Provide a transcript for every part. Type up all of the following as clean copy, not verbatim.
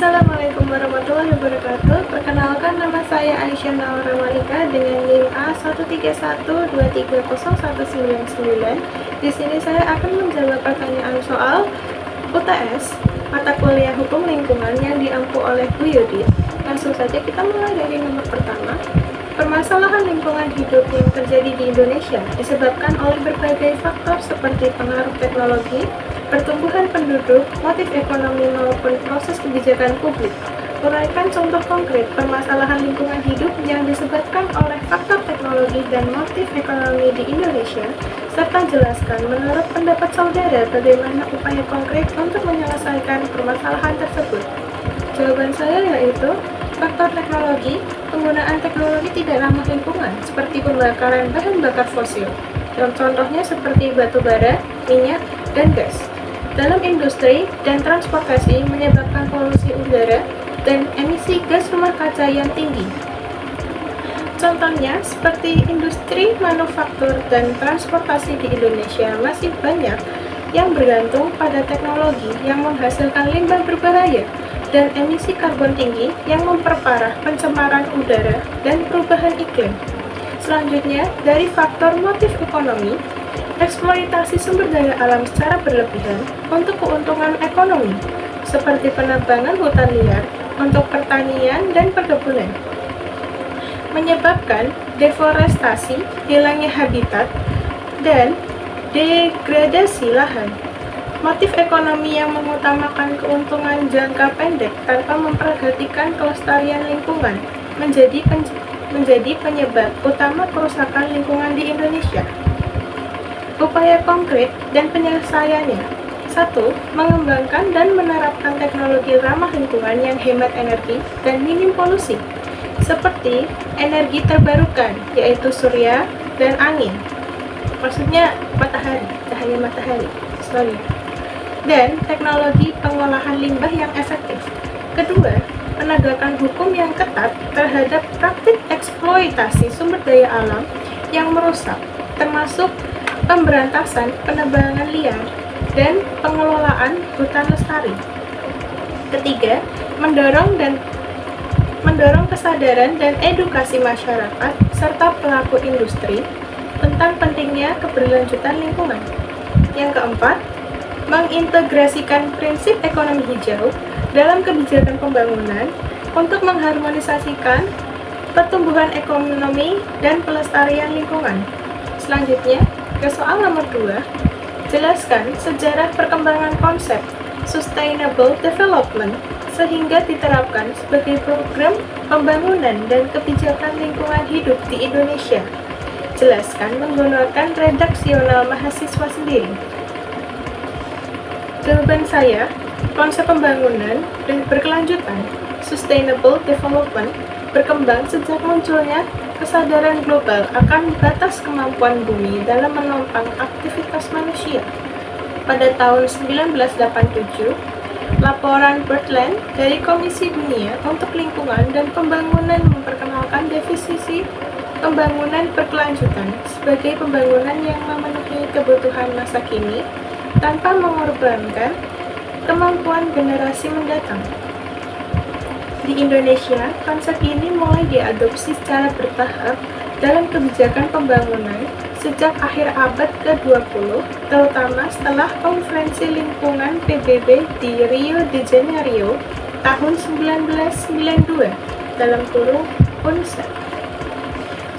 Assalamualaikum warahmatullahi wabarakatuh. Perkenalkan, nama saya Aisyah Naura Malika dengan NIM A131230199. Di sini saya akan menjawab pertanyaan soal UTS mata kuliah Hukum Lingkungan yang diampu oleh Bu Yudi. Langsung saja kita mulai dari nomor pertama. Permasalahan lingkungan hidup yang terjadi di Indonesia disebabkan oleh berbagai faktor seperti pengaruh teknologi, pertumbuhan penduduk, motif ekonomi maupun proses kebijakan publik. Uraikan contoh konkret permasalahan lingkungan hidup yang disebabkan oleh faktor teknologi dan motif ekonomi di Indonesia, serta jelaskan menurut pendapat saudara bagaimana upaya konkret untuk menyelesaikan permasalahan tersebut. Jawaban saya yaitu faktor teknologi. Penggunaan teknologi tidak ramah lingkungan, seperti pembakaran bahan bakar fosil. Contohnya seperti batu bara, minyak, dan gas. Dalam industri dan transportasi menyebabkan polusi udara dan emisi gas rumah kaca yang tinggi. Contohnya seperti industri manufaktur dan transportasi di Indonesia masih banyak yang bergantung pada teknologi yang menghasilkan limbah berbahaya dan emisi karbon tinggi yang memperparah pencemaran udara dan perubahan iklim. Selanjutnya, dari faktor motif ekonomi, eksploitasi sumber daya alam secara berlebihan untuk keuntungan ekonomi, seperti penambangan hutan liar untuk pertanian dan perkebunan, menyebabkan deforestasi, hilangnya habitat, dan degradasi lahan. Motif ekonomi yang mengutamakan keuntungan jangka pendek tanpa memperhatikan kelestarian lingkungan menjadi penyebab utama kerusakan lingkungan di Indonesia. Upaya konkret dan penyelesaiannya: 1. Mengembangkan dan menerapkan teknologi ramah lingkungan yang hemat energi dan minim polusi, seperti energi terbarukan, yaitu surya dan angin. Maksudnya matahari, cahaya matahari. Dan teknologi pengolahan limbah yang efektif. Kedua, penegakan hukum yang ketat terhadap praktik eksploitasi sumber daya alam yang merusak, termasuk pemberantasan penebangan liar dan pengelolaan hutan lestari. Ketiga, mendorong kesadaran dan edukasi masyarakat serta pelaku industri tentang pentingnya keberlanjutan lingkungan. Yang keempat, mengintegrasikan prinsip ekonomi hijau dalam kebijakan pembangunan untuk mengharmonisasikan pertumbuhan ekonomi dan pelestarian lingkungan. Selanjutnya, ke soal nomor 2, jelaskan sejarah perkembangan konsep Sustainable Development sehingga diterapkan sebagai program pembangunan dan kebijakan lingkungan hidup di Indonesia. Jelaskan menggunakan redaksional mahasiswa sendiri. Jawaban saya, konsep pembangunan dan berkelanjutan Sustainable Development berkembang sejak munculnya kesadaran global akan batas kemampuan bumi dalam menopang aktivitas manusia. Pada tahun 1987, laporan Brundtland dari Komisi Dunia untuk Lingkungan dan Pembangunan memperkenalkan definisi pembangunan berkelanjutan sebagai pembangunan yang memenuhi kebutuhan masa kini tanpa mengorbankan kemampuan generasi mendatang. Di Indonesia, konsep ini mulai diadopsi secara bertahap dalam kebijakan pembangunan sejak akhir abad ke-20, terutama setelah Konferensi Lingkungan PBB di Rio de Janeiro tahun 1992 (UNCED).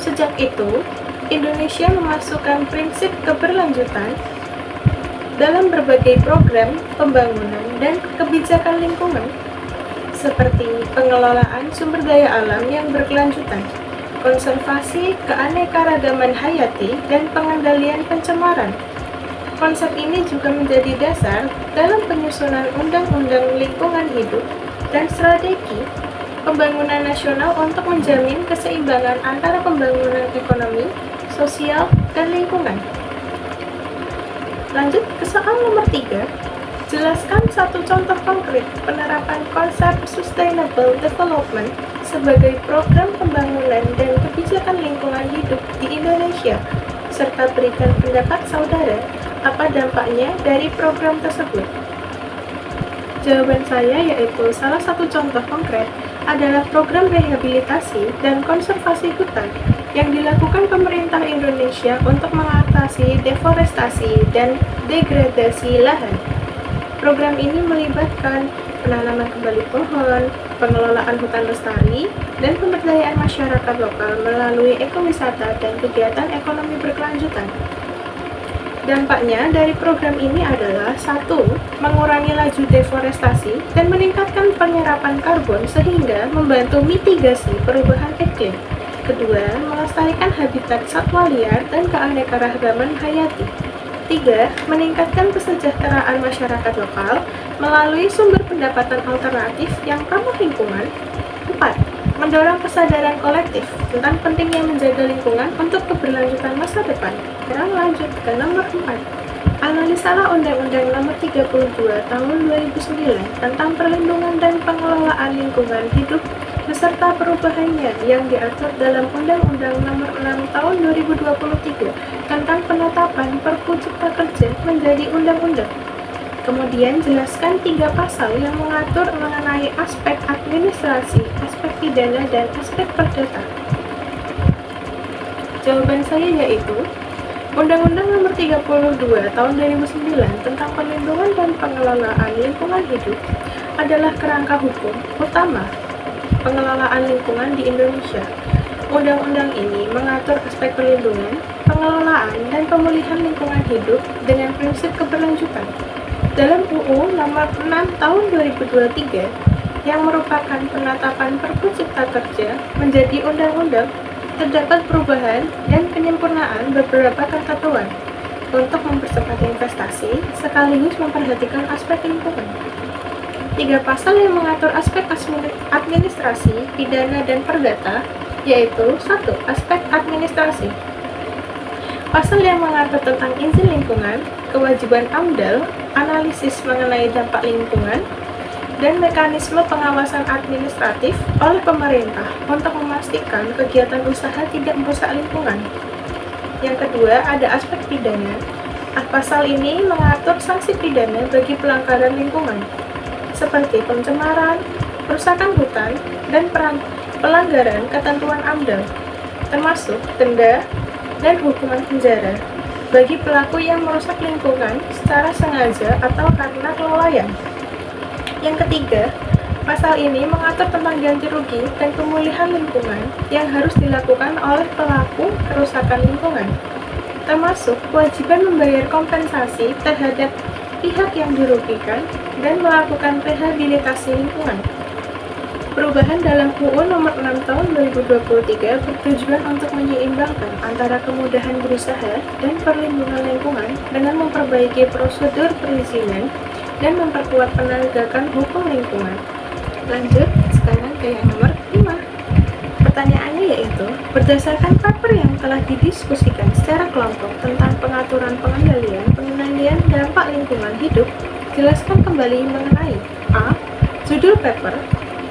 Sejak itu, Indonesia memasukkan prinsip keberlanjutan dalam berbagai program pembangunan dan kebijakan lingkungan, seperti pengelolaan sumber daya alam yang berkelanjutan, konservasi keanekaragaman hayati, dan pengendalian pencemaran. Konsep ini juga menjadi dasar dalam penyusunan Undang-Undang Lingkungan Hidup dan strategi pembangunan nasional untuk menjamin keseimbangan antara pembangunan ekonomi, sosial, dan lingkungan. Lanjut ke soal nomor 3. Jelaskan satu contoh konkret penerapan konsep Sustainable Development sebagai program pembangunan dan kebijakan lingkungan hidup di Indonesia, serta berikan pendapat saudara apa dampaknya dari program tersebut. Jawaban saya yaitu salah satu contoh konkret adalah program rehabilitasi dan konservasi hutan yang dilakukan pemerintah Indonesia untuk mengatasi deforestasi dan degradasi lahan. Program ini melibatkan penanaman kembali pohon, pengelolaan hutan lestari, dan pemberdayaan masyarakat lokal melalui ekowisata dan kegiatan ekonomi berkelanjutan. Dampaknya dari program ini adalah 1. Mengurangi laju deforestasi dan meningkatkan penyerapan karbon sehingga membantu mitigasi perubahan iklim. 2. Melestarikan habitat satwa liar dan keanekaragaman hayati. 3. Meningkatkan kesejahteraan masyarakat lokal melalui sumber pendapatan alternatif yang ramah lingkungan. 4. Mendorong kesadaran kolektif tentang pentingnya menjaga lingkungan untuk keberlanjutan masa depan. Sekarang lanjut ke nomor 4. Analisalah Undang-Undang Nomor 32 Tahun 2009 tentang perlindungan dan pengelolaan lingkungan hidup beserta perubahannya yang diatur dalam Undang-Undang Nomor 6 Tahun 2023 tentang penetapan Perpu Cipta Kerja menjadi undang-undang. Kemudian jelaskan 3 pasal yang mengatur mengenai aspek administrasi, aspek pidana, dan aspek perdata. Jawaban saya yaitu Undang-Undang Nomor 32 Tahun 2009 tentang perlindungan dan pengelolaan lingkungan hidup adalah kerangka hukum utama pengelolaan lingkungan di Indonesia. Undang-undang ini mengatur aspek perlindungan, pengelolaan, dan pemulihan lingkungan hidup dengan prinsip keberlanjutan. Dalam UU Nomor 6 Tahun 2023 yang merupakan penetapan Perpu Cipta Kerja menjadi undang-undang, terdapat perubahan dan penyempurnaan beberapa ketentuan untuk mempercepat investasi sekaligus memperhatikan aspek lingkungan. 3 pasal yang mengatur aspek administrasi, pidana, dan perdata yaitu 1. Aspek administrasi. Pasal yang mengatur tentang izin lingkungan, kewajiban AMDAL, analisis mengenai dampak lingkungan, dan mekanisme pengawasan administratif oleh pemerintah untuk memastikan kegiatan usaha tidak merusak lingkungan. Yang kedua, ada aspek pidana. Pasal ini mengatur sanksi pidana bagi pelanggaran lingkungan, seperti pencemaran, perusakan hutan, dan pelanggaran ketentuan AMDAL, termasuk denda dan hukuman penjara bagi pelaku yang merusak lingkungan secara sengaja atau karena kelalaian. Yang ketiga, pasal ini mengatur tentang ganti rugi dan pemulihan lingkungan yang harus dilakukan oleh pelaku kerusakan lingkungan, termasuk kewajiban membayar kompensasi terhadap pihak yang dirugikan dan melakukan rehabilitasi lingkungan. Perubahan dalam UU Nomor 6 Tahun 2023 bertujuan untuk menyeimbangkan antara kemudahan berusaha dan perlindungan lingkungan dengan memperbaiki prosedur perizinan dan memperkuat penegakan hukum lingkungan. Lanjut sekarang ke yang nomor 5. Pertanyaannya yaitu, berdasarkan paper yang telah didiskusikan secara kelompok tentang pengaturan pengendalian dampak lingkungan hidup, jelaskan kembali mengenai A. Judul paper,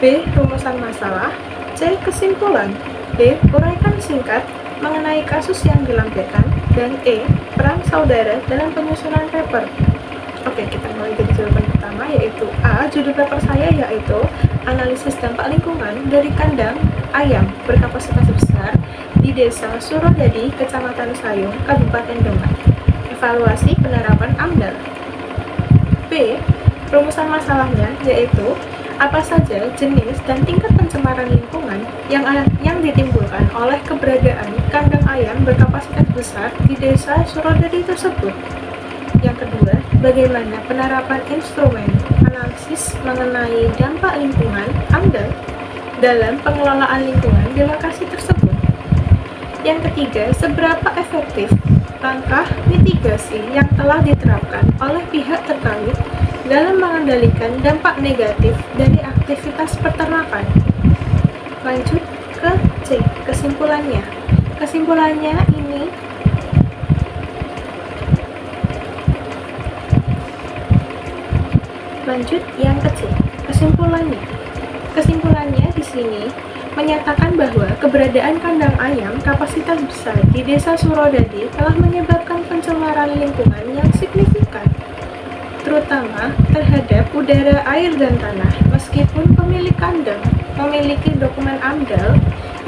B. Rumusan masalah, C. Kesimpulan, D. Uraikan singkat mengenai kasus yang dilampirkan, dan E. Peran saudara dalam penyusunan paper. Oke, kita mulai dari jawaban pertama yaitu A. Judul paper saya yaitu Analisis Dampak Lingkungan dari Kandang Ayam Berkapasitas Besar di Desa Surodadi, Kecamatan Sayung, Kabupaten Demak. Evaluasi penerapan AMDAL. B. Rumusan masalahnya yaitu apa saja jenis dan tingkat pencemaran lingkungan yang ditimbulkan oleh keberadaan kandang ayam berkapasitas besar di Desa Surodadi tersebut. Yang kedua, bagaimana penerapan instrumen analisis mengenai dampak lingkungan AMDAL dalam pengelolaan lingkungan di lokasi tersebut. Yang ketiga, seberapa efektif langkah mitigasi yang telah diterapkan oleh pihak terkait dalam mengendalikan dampak negatif dari aktivitas peternakan. Lanjut ke C, kesimpulannya. Kesimpulannya ini lanjut yang ke C, kesimpulannya. Kesimpulannya di sini menyatakan bahwa keberadaan kandang ayam kapasitas besar di Desa Surodadi telah menyebabkan pencemaran lingkungan yang signifikan. terutama terhadap udara, air, dan tanah. Meskipun pemilik kandang memiliki dokumen AMDAL,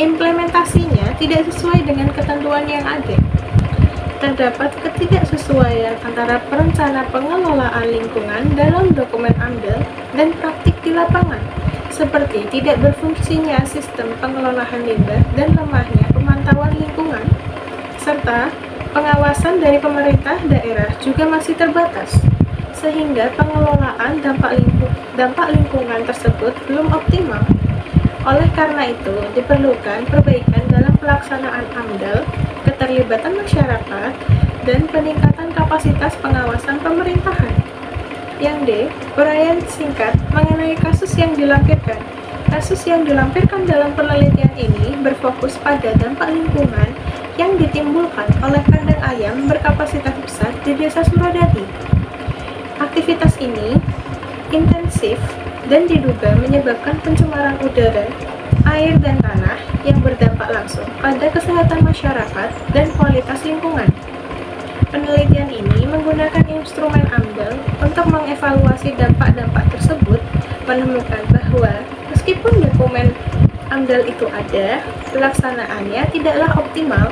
implementasinya tidak sesuai dengan ketentuan yang ada. Terdapat ketidaksesuaian antara perencana pengelolaan lingkungan dalam dokumen AMDAL dan praktik di lapangan, seperti tidak berfungsinya sistem pengelolaan limbah dan lemahnya pemantauan lingkungan, serta pengawasan dari pemerintah daerah juga masih terbatas, sehingga pengelolaan dampak lingkungan tersebut belum optimal. Oleh karena itu, diperlukan perbaikan dalam pelaksanaan AMDAL, keterlibatan masyarakat, dan peningkatan kapasitas pengawasan pemerintahan. Yang D. Uraian singkat mengenai kasus yang dilampirkan. Kasus yang dilampirkan dalam penelitian ini berfokus pada dampak lingkungan yang ditimbulkan oleh kandang ayam berkapasitas besar di Desa Suradadi. Aktivitas ini intensif dan diduga menyebabkan pencemaran udara, air, dan tanah yang berdampak langsung pada kesehatan masyarakat dan kualitas lingkungan. Penelitian ini menggunakan instrumen AMDAL untuk mengevaluasi dampak-dampak tersebut, menemukan bahwa meskipun dokumen AMDAL itu ada, pelaksanaannya tidaklah optimal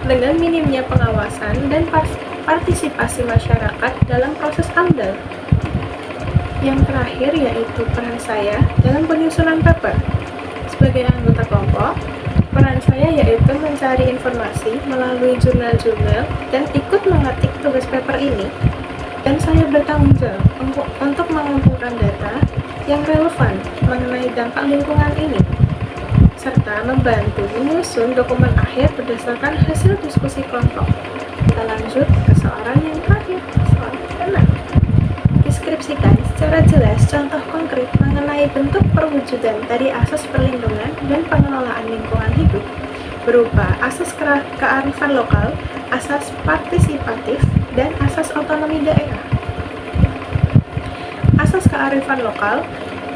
dengan minimnya pengawasan dan partisipasi masyarakat dalam proses AMDAL. Yang terakhir yaitu peran saya dalam penyusunan paper. Sebagai anggota kelompok, peran saya yaitu mencari informasi melalui jurnal-jurnal dan ikut mengetik tugas paper ini. Dan saya bertanggung jawab untuk mengumpulkan data yang relevan mengenai dampak lingkungan ini, serta membantu menyusun dokumen akhir berdasarkan hasil diskusi kelompok. Kita lanjut ke soalan yang terakhir, soal ke-6. Deskripsikan secara jelas contoh konkret mengenai bentuk perwujudan dari asas perlindungan dan pengelolaan lingkungan hidup berupa asas kearifan lokal, asas partisipatif, dan asas otonomi daerah. Asas kearifan lokal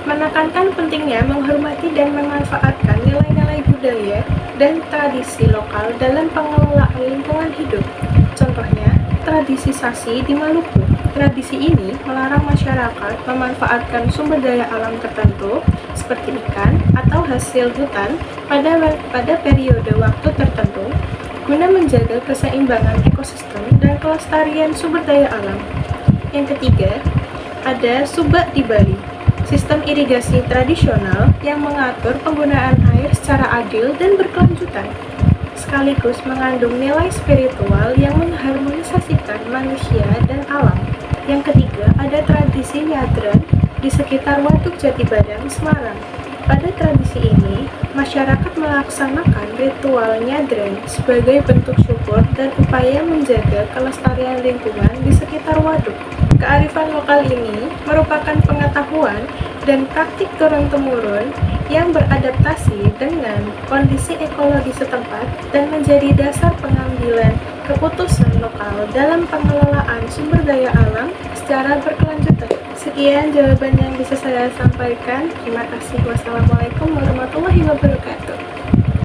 menekankan pentingnya menghormati dan memanfaatkan nilai-nilai budaya dan tradisi lokal dalam pengelolaan lingkungan hidup. Contohnya, tradisi Sasi di Maluku. Tradisi ini melarang masyarakat memanfaatkan sumber daya alam tertentu seperti ikan atau hasil hutan pada periode waktu tertentu guna menjaga keseimbangan ekosistem dan kelestarian sumber daya alam. Yang ketiga, ada Subak di Bali, sistem irigasi tradisional yang mengatur penggunaan air secara adil dan berkelanjutan, sekaligus mengandung nilai spiritual yang mengharmonisasikan manusia dan alam. Yang ketiga, ada tradisi nyadran di sekitar Waduk Jatibadang, Semarang. Pada tradisi ini, masyarakat melaksanakan ritual nyadran sebagai bentuk syukur dan upaya menjaga kelestarian lingkungan di sekitar waduk. Kearifan lokal ini merupakan pengetahuan dan praktik turun-temurun yang beradaptasi dengan kondisi ekologi setempat dan menjadi dasar pengambilan keputusan lokal dalam pengelolaan sumber daya alam secara berkelanjutan. Sekian jawaban yang bisa saya sampaikan. Terima kasih. Wassalamualaikum warahmatullahi wabarakatuh.